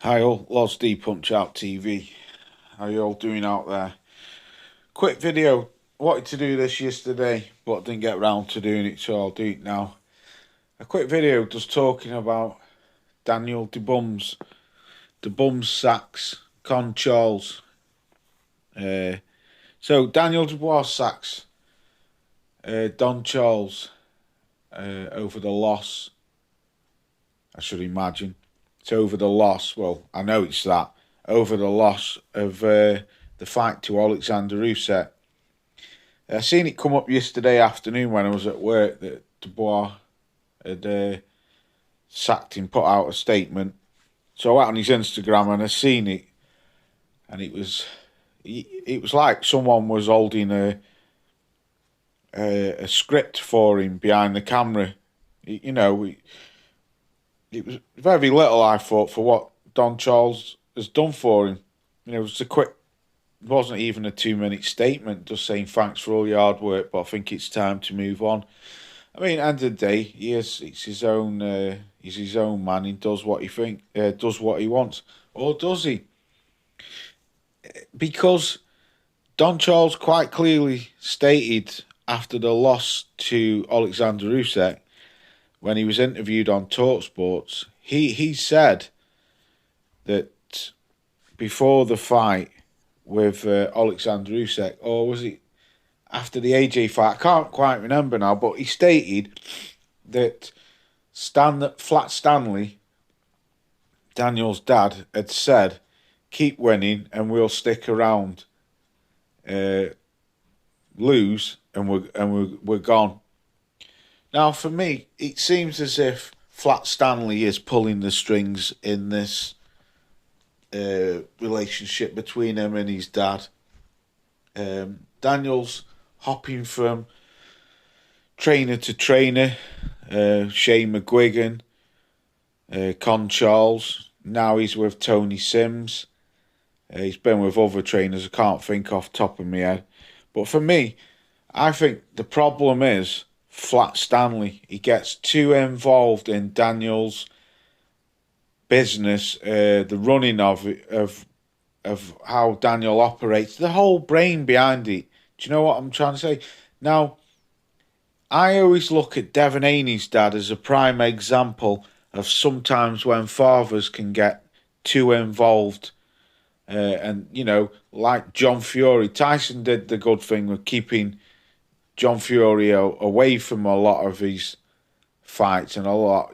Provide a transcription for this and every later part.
Hi all, Loz D Punch Out TV. How you all doing out there? Quick video. Wanted to do this yesterday, but didn't get around to doing it, so I'll do it now. A quick video just talking about Daniel De Bums sacks Con Charles. So Daniel Dubois sacks Don Charles over the loss. I should imagine. It's over the loss. Well, I know it's that. Over the loss of the fight to Alexander Usyk. I seen it come up yesterday afternoon when I was at work that Dubois had sacked him, put out a statement. So I went on his Instagram and I seen it, and it was like someone was holding a script for him behind the camera. It was very little, I thought, for what Don Charles has done for him. It was it wasn't even a 2-minute statement, just saying thanks for all your hard work, but I think it's time to move on. I mean, at the end of the day, it's his own. He's his own man. He does what does what he wants, or does he? Because Don Charles quite clearly stated after the loss to Alexander Usyk, when he was interviewed on TalkSports, he said that before the fight with Alexander Usyk, or was it after the AJ fight? I can't quite remember now, but he stated that Flat Stanley, Daniel's dad, had said, "Keep winning and we'll stick around. Lose and we're gone." Now, for me, it seems as if Flat Stanley is pulling the strings in this relationship between him and his dad. Daniel's hopping from trainer to trainer. Shane McGuigan, Con Charles. Now he's with Tony Sims. He's been with other trainers I can't think off the top of my head. But for me, I think the problem is Flat Stanley. He gets too involved in Daniel's business, the running of how Daniel operates, the whole brain behind it. Do you know what I'm trying to say? Now, I always look at Devon Haney's dad as a prime example of sometimes when fathers can get too involved. And, like John Fury, Tyson did the good thing with keeping John Fury away from a lot of his fights and a lot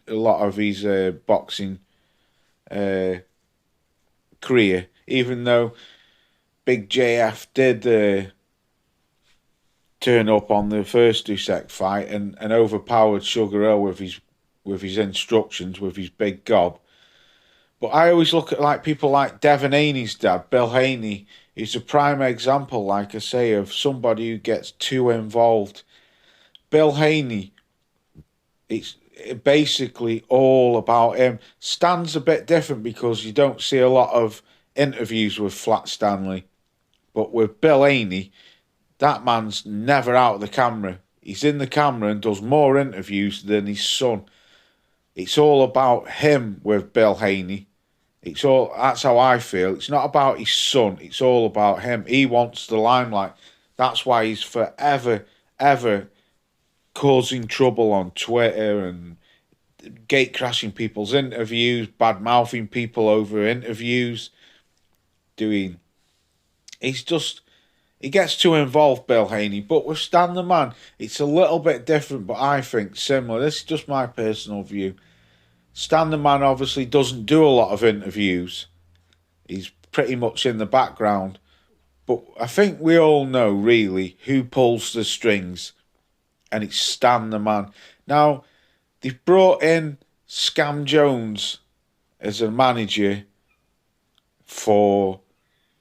of his boxing career, even though Big JF did turn up on the first Usyk fight and overpowered Sugar Hill with his instructions, with his big gob. But I always look at people like Devon Haney's dad, Bill Haney. He's a prime example, like I say, of somebody who gets too involved. Bill Haney, it's basically all about him. Stan's a bit different because you don't see a lot of interviews with Flat Stanley. But with Bill Haney, that man's never out of the camera. He's in the camera and does more interviews than his son. It's all about him with Bill Haney. That's how I feel. It's not about his son. It's all about him. He wants the limelight. That's why he's forever, ever causing trouble on Twitter and gate crashing people's interviews, bad mouthing people over interviews. He gets too involved, Bill Haney. But with Stan the Man, it's a little bit different, but I think similar. This is just my personal view. Stan the Man obviously doesn't do a lot of interviews. He's pretty much in the background. But I think we all know, really, who pulls the strings. And it's Stan the Man. Now, they've brought in Scam Jones as a manager for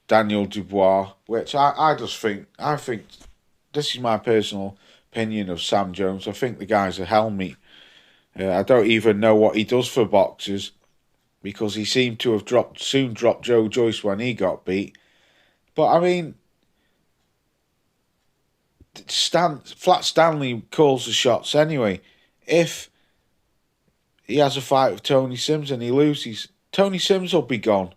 Daniel Dubois, which I think this is my personal opinion of Sam Jones. I think the guy's a helmet. I don't even know what he does for boxers, because he seemed to have soon dropped Joe Joyce when he got beat. But I mean, Flat Stanley calls the shots anyway. If he has a fight with Tony Sims and he loses, Tony Sims will be gone.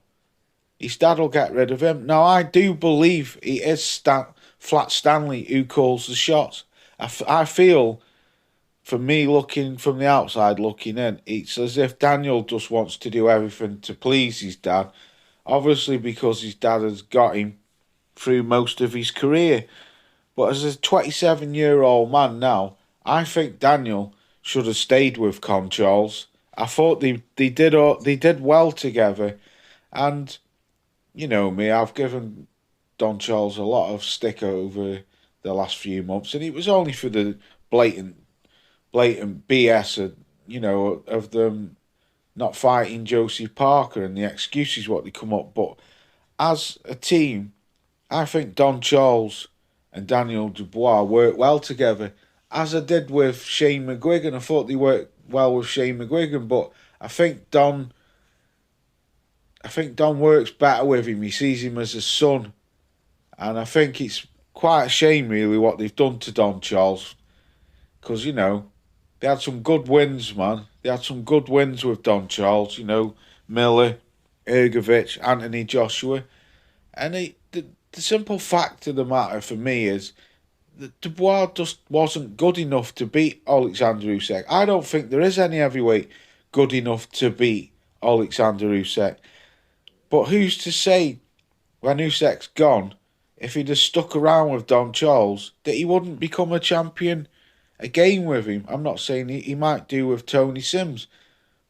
His dad will get rid of him. Now, I do believe it is Flat Stanley who calls the shots. I feel, for me looking from the outside looking in, it's as if Daniel just wants to do everything to please his dad. Obviously, because his dad has got him through most of his career. But as a 27-year-old man now, I think Daniel should have stayed with Con Charles. I thought they did well together, and you know me, I've given Don Charles a lot of stick over the last few months, and it was only for the blatant BS of, of them not fighting Josie Parker and the excuses what they come up. But as a team, I think Don Charles and Daniel Dubois work well together, as I did with Shane McGuigan. I thought they worked well with Shane McGuigan, but I think Don works better with him. He sees him as a son, and I think it's quite a shame really what they've done to Don Charles, because they had some good wins, man. They had some good wins with Don Charles. Miller, Ergovic, Anthony Joshua, and the simple fact of the matter for me is that Dubois just wasn't good enough to beat Alexander Usyk. I don't think there is any heavyweight good enough to beat Alexander Usyk. But who's to say, when Usyk's gone, if he'd have stuck around with Don Charles, that he wouldn't become a champion again with him? I'm not saying he might do with Tony Sims,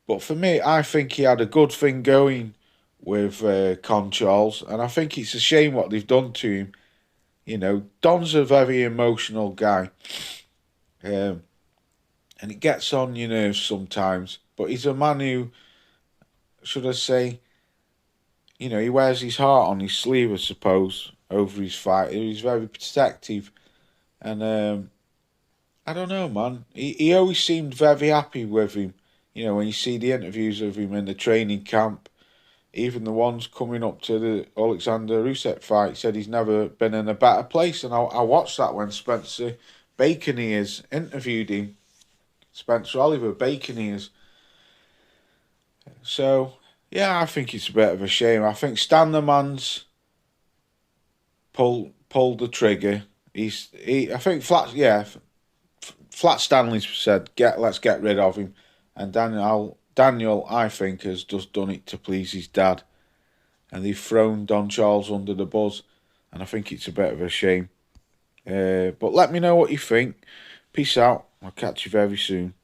but for me, I think he had a good thing going with Con Charles, and I think it's a shame what they've done to him. Don's a very emotional guy, and it gets on your nerves sometimes, but he's a man who, should I say, he wears his heart on his sleeve, I suppose, over his fight. He's very protective, and I don't know, man. He always seemed very happy with him. When you see the interviews of him in the training camp, even the ones coming up to the Alexander Usyk fight, he said he's never been in a better place. And I watched that when Spencer Bacon Ears interviewed him. Spencer Oliver, Bacon Ears. So, yeah, I think it's a bit of a shame. I think Stan the Man's pulled the trigger. I think Flat Stanley said, let's get rid of him. And Daniel, I think, has just done it to please his dad. And they've thrown Don Charles under the bus. And I think it's a bit of a shame. But let me know what you think. Peace out. I'll catch you very soon.